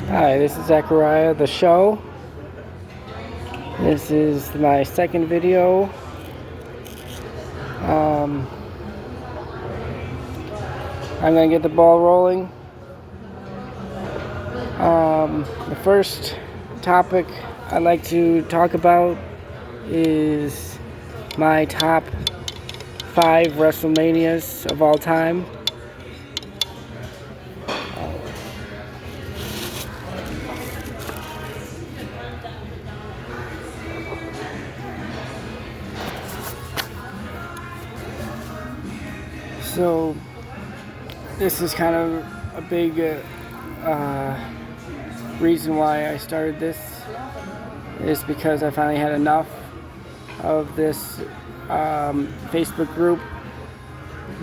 Hi, this is Zachariah, the show. This is my second video. I'm going to get the ball rolling. The first topic I'd like to talk about is my top 5 Wrestlemanias of all time. So, this is kind of a big reason why I started this, is because I finally had enough of this Facebook group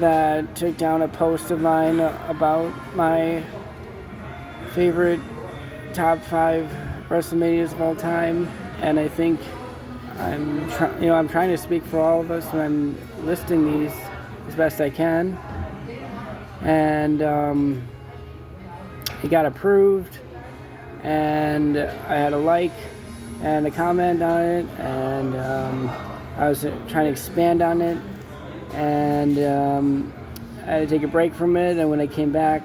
that took down a post of mine about my favorite top 5 WrestleManias of all time, and I think I'm trying to speak for all of us when I'm listing these as best I can, and it got approved, and I had a like and a comment on it, and I was trying to expand on it, and I had to take a break from it, and when I came back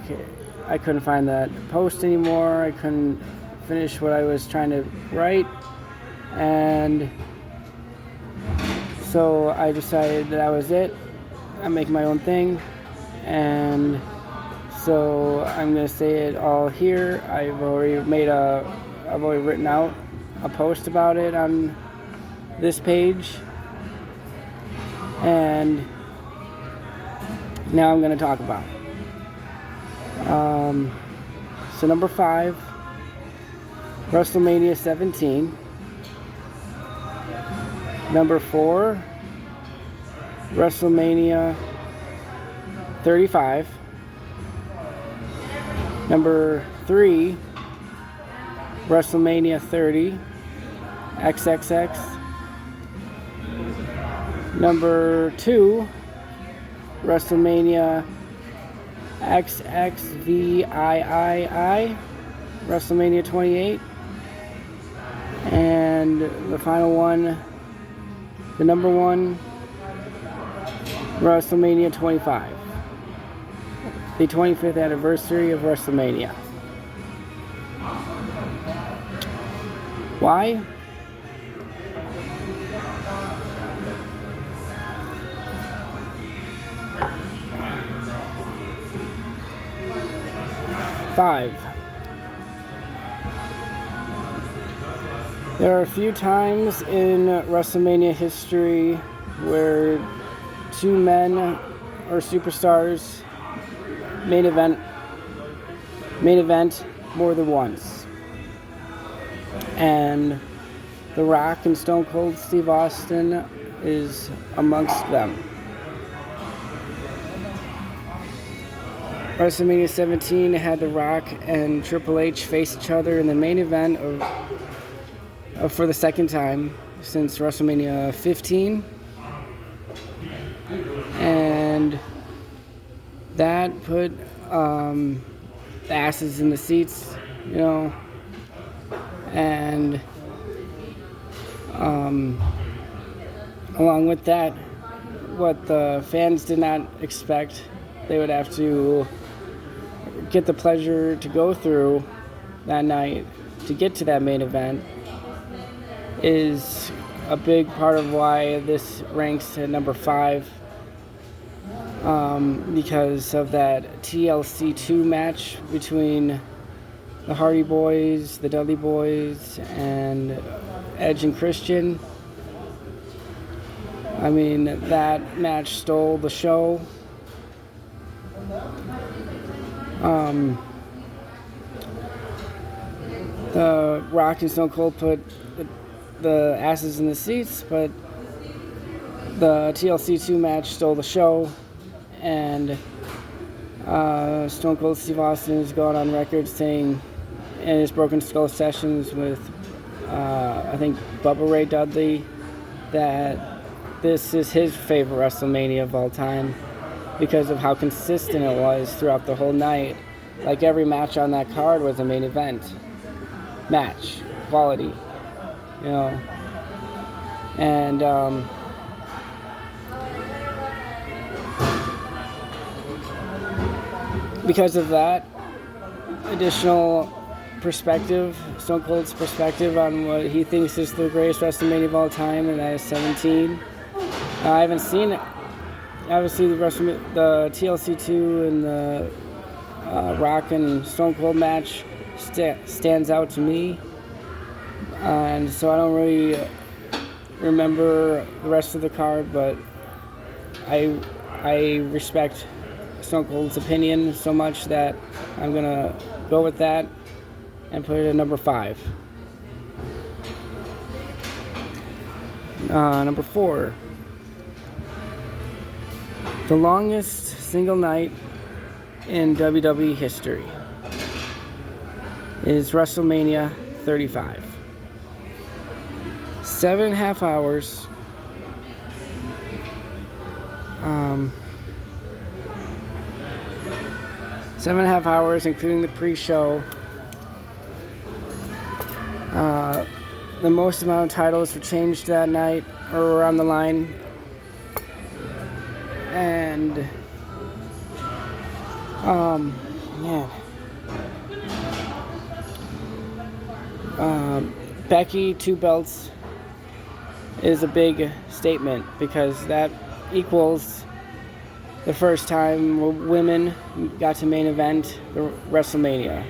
I couldn't find that post anymore. I couldn't finish what I was trying to write, and so I decided that was it. I'm making my own thing, and so I'm going to say it all here. I've already written out a post about it on this page, and now I'm going to talk about it. So number 5, WrestleMania 17. Number 4, WrestleMania 35. Number 3, WrestleMania 30, XXX. Number 2, WrestleMania XXVIII, WrestleMania 28. And the final one, the number 1, WrestleMania 25. The 25th anniversary of WrestleMania. Why? Five. There are a few times in WrestleMania history where two men or superstars main event more than once, and The Rock and Stone Cold Steve Austin is amongst them. WrestleMania 17 had The Rock and Triple H face each other in the main event for the second time since WrestleMania 15, and that put the asses in the seats, and along with that, what the fans did not expect they would have to get the pleasure to go through that night to get to that main event is a big part of why this ranks at number 5, because of that TLC 2 match between the Hardy Boys, the Dudley Boys, and Edge and Christian. I mean, that match stole the show. The Rock and Stone Cold put the asses in the seats, but the TLC 2 match stole the show, and Stone Cold Steve Austin has gone on record saying in his Broken Skull sessions with I think Bubba Ray Dudley that this is his favorite WrestleMania of all time because of how consistent it was throughout the whole night, like every match on that card was a main event match, quality, you know. And because of that additional perspective, Stone Cold's perspective on what he thinks is the greatest WrestleMania of all time, and that is 17. I haven't seen it. Obviously, the TLC 2 and the Rock and Stone Cold match stands out to me, and so I don't really remember the rest of the card, but I respect Stone Cold's opinion so much that I'm gonna go with that and put it at number 5. Number 4. The longest single night in WWE history is WrestleMania 35. 7.5 hours. 7.5 hours, including the pre-show. The most amount of titles were changed that night, or were on the line. And, Becky 2 belts is a big statement because that equals the first time women got to main event the WrestleMania,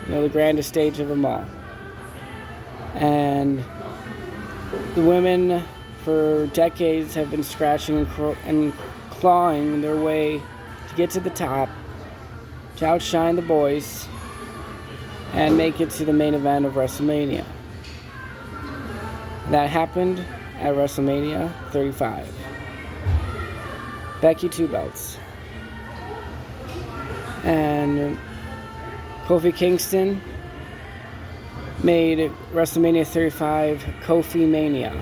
the grandest stage of them all. And the women for decades have been scratching and clawing their way to get to the top, to outshine the boys, and make it to the main event of WrestleMania. That happened at WrestleMania 35. Becky 2 belts. And Kofi Kingston made WrestleMania 35 Kofi Mania.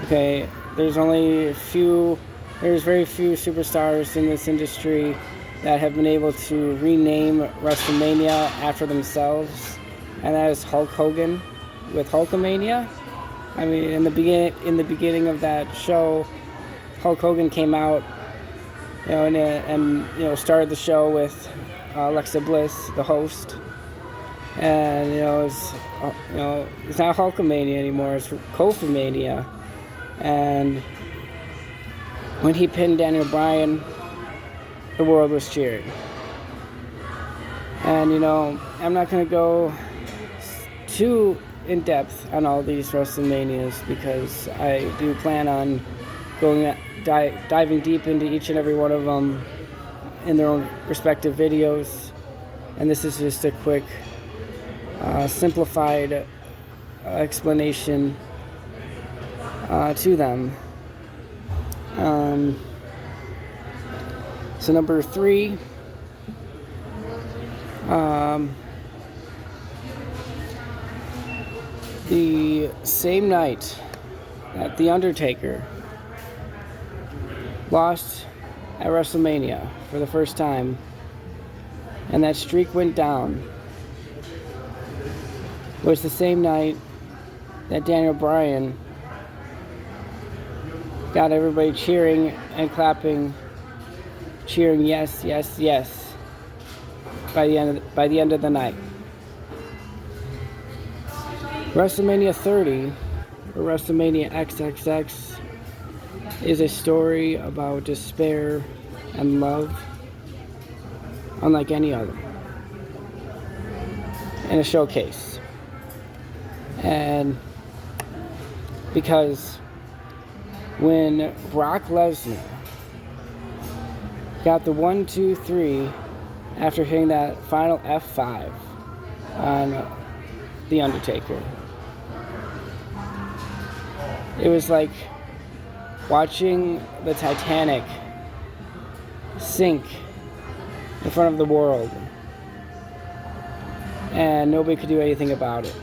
Okay, there's very few superstars in this industry that have been able to rename WrestleMania after themselves, and that is Hulk Hogan with Hulkamania. I mean, in the beginning of that show, Hulk Hogan came out, and started the show with Alexa Bliss, the host, and it's not Hulkamania anymore; it's Kofi-mania. And when he pinned Daniel Bryan, the world was cheering. And I'm not going to go too in depth on all these WrestleManias because I do plan on diving deep into each and every one of them in their own respective videos. And this is just a quick, simplified explanation to them. So number 3, the same night that The Undertaker lost at WrestleMania for the first time, and that streak went down, was the same night that Daniel Bryan got everybody cheering and clapping, cheering yes, yes, yes by the end of the night. WrestleMania 30, or WrestleMania XXX, is a story about despair and love unlike any other, in a showcase. And because when Brock Lesnar got the 1, 2, 3 after hitting that final F5 on The Undertaker, it was like watching the Titanic sink in front of the world, and nobody could do anything about it.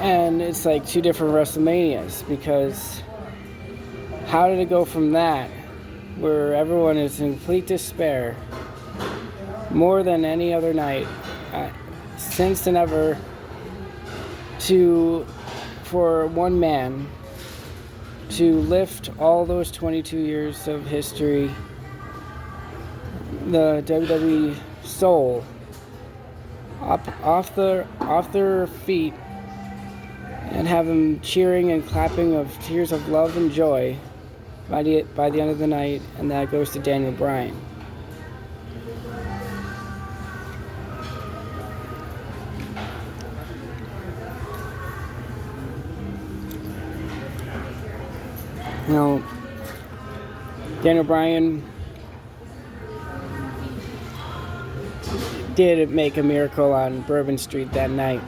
And it's like 2 different WrestleManias, because how did it go from that, where everyone is in complete despair, more than any other night, since and ever, for one man to lift all those 22 years of history, the WWE soul, off their feet, and have them cheering and clapping of tears of love and joy by the end of the night, and that goes to Daniel Bryan. You know, Daniel Bryan did make a miracle on Bourbon Street that night,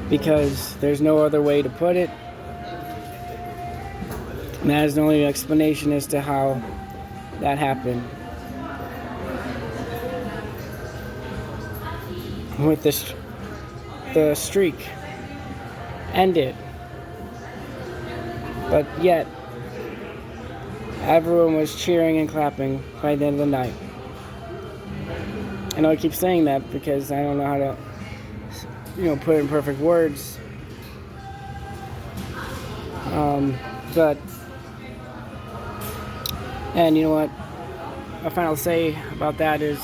because there's no other way to put it. And that is the only explanation as to how that happened. With the streak ended. But yet, everyone was cheering and clapping by the end of the night. I know I keep saying that because I don't know how to, put it in perfect words. And you know what? My final say about that is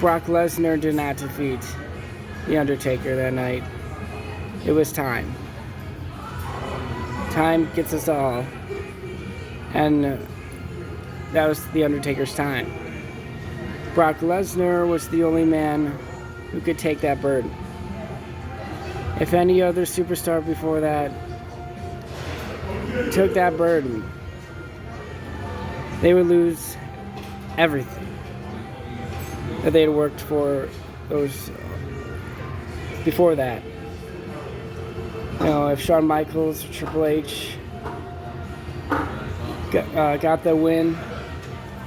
Brock Lesnar did not defeat The Undertaker that night. It was time. Time gets us all. And that was The Undertaker's time. Brock Lesnar was the only man who could take that burden. If any other superstar before that took that burden, they would lose everything that they had worked for those before that. If Shawn Michaels or Triple H got the win,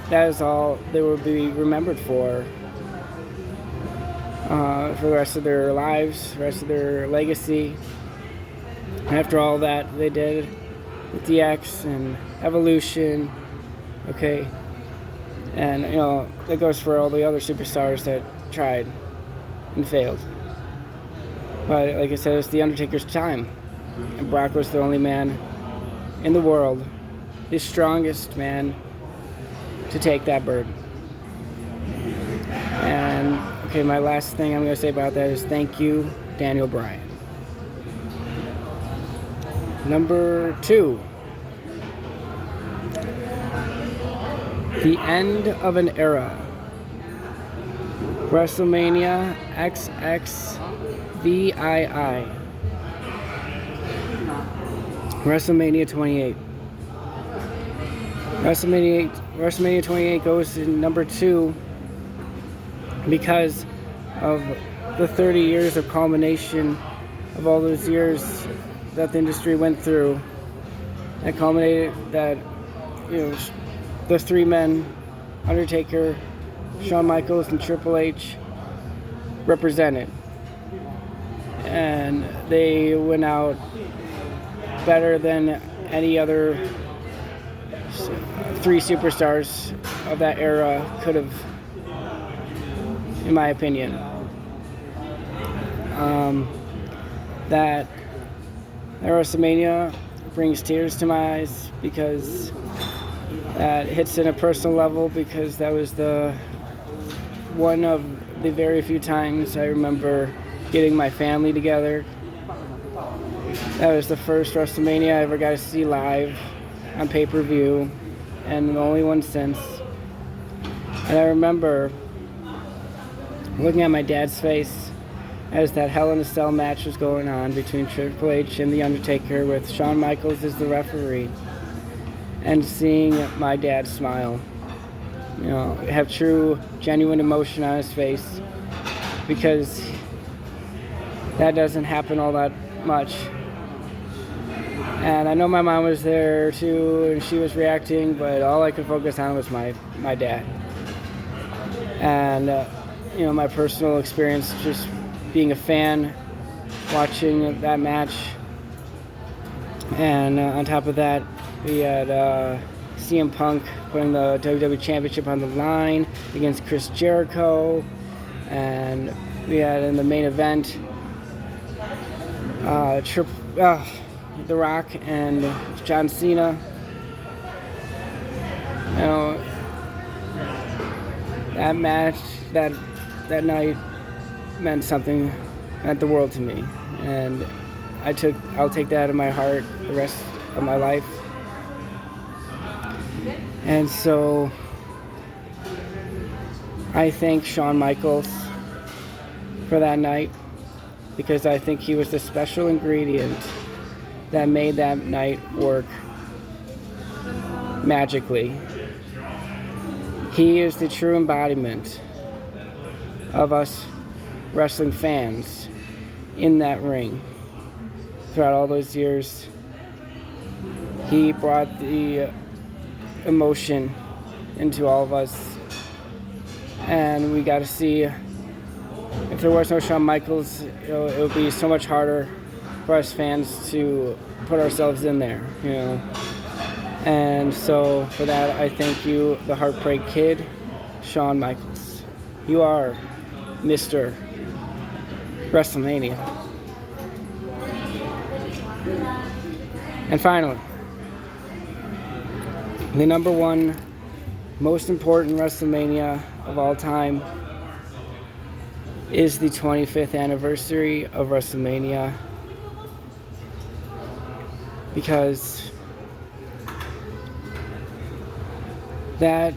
that is all they would be remembered for the rest of their lives, the rest of their legacy. After all that they did with DX and Evolution, okay, and that goes for all the other superstars that tried and failed. But like I said, it's The Undertaker's time, and Brock was the only man in the world, the strongest man, to take that burden. And okay, my last thing I'm going to say about that is thank you, Daniel Bryan. Number 2. The end of an era. WrestleMania XXVII. WrestleMania 28. WrestleMania 28 goes to number 2 because of the 30 years of culmination of all those years that the industry went through. That culminated that, the 3 men, Undertaker, Shawn Michaels, and Triple H, represented. And they went out better than any other 3 superstars of that era could have, in my opinion. That WrestleMania brings tears to my eyes because that hits in a personal level, because that was the one of the very few times I remember getting my family together. That was the first WrestleMania I ever got to see live on pay-per-view, and the only one since. And I remember looking at my dad's face as that Hell in a Cell match was going on between Triple H and The Undertaker with Shawn Michaels as the referee, and seeing my dad smile, have true, genuine emotion on his face, because that doesn't happen all that much. And I know my mom was there too, and she was reacting, but all I could focus on was my dad. And, my personal experience just being a fan, watching that match, And on top of that, we had CM Punk putting the WWE Championship on the line against Chris Jericho. And we had in the main event The Rock and John Cena. You know, that match, that night meant the world to me. And I'll take that in my heart the rest of my life. And so I thank Shawn Michaels for that night, because I think he was the special ingredient that made that night work magically. He is the true embodiment of us wrestling fans in that ring. Throughout all those years, he brought the emotion into all of us, and we got to see. If there was no Shawn Michaels, it would be so much harder for us fans to put ourselves in there, And so for that, I thank you, the Heartbreak Kid, Shawn Michaels. You are Mr. WrestleMania. And finally, the number one most important WrestleMania of all time is the 25th anniversary of WrestleMania, because that,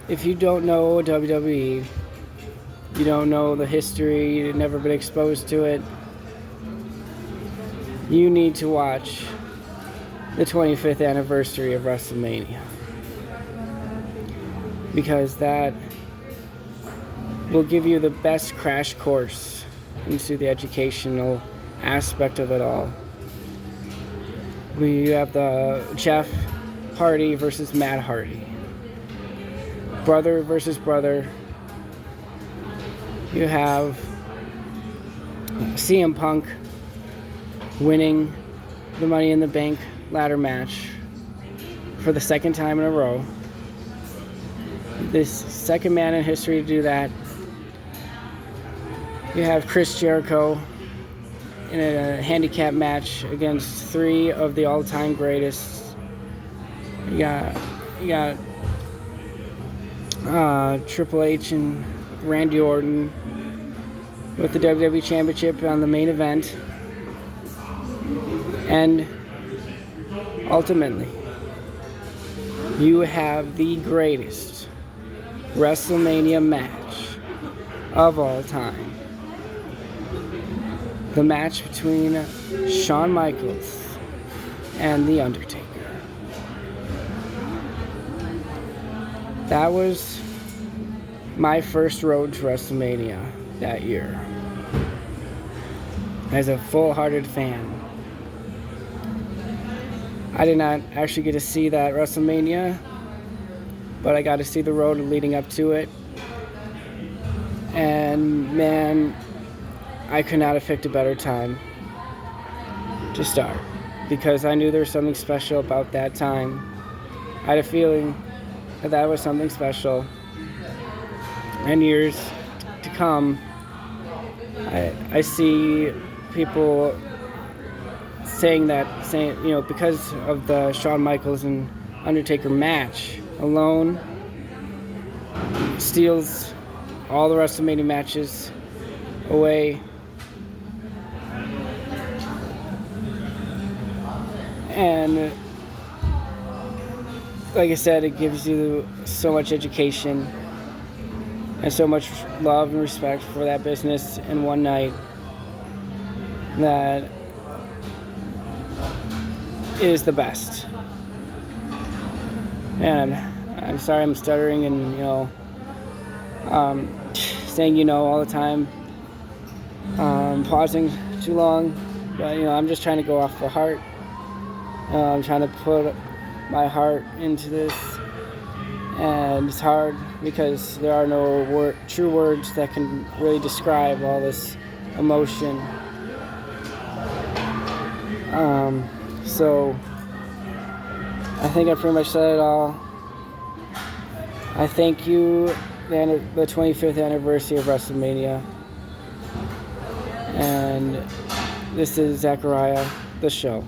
if you don't know WWE, you don't know the history, you've never been exposed to it, you need to watch the 25th anniversary of WrestleMania, because that will give you the best crash course into the educational aspect of it all. We have the Jeff Hardy versus Matt Hardy, brother versus brother. You have CM Punk winning the Money in the Bank ladder match for the second time in a row. This second man in history to do that. You have Chris Jericho in a handicap match against three of the all-time greatest. You got Triple H and Randy Orton with the WWE Championship on the main event. And ultimately, you have the greatest WrestleMania match of all time. The match between Shawn Michaels and The Undertaker. That was my first road to WrestleMania that year, as a full-hearted fan. I did not actually get to see that WrestleMania, but I got to see the road leading up to it. And man, I could not have picked a better time to start, because I knew there was something special about that time. I had a feeling that was something special. And years to come, I see people saying because of the Shawn Michaels and Undertaker match alone steals all the WrestleMania matches away. And like I said, it gives you so much education and so much love and respect for that business in one night that is the best. And I'm sorry I'm stuttering and saying all the time, pausing too long, but I'm just trying to go off the heart. I'm trying to put my heart into this, and it's hard because there are no true words that can really describe all this emotion. So I think I pretty much said it all. I thank you, the 25th anniversary of WrestleMania. And this is Zachariah, the show.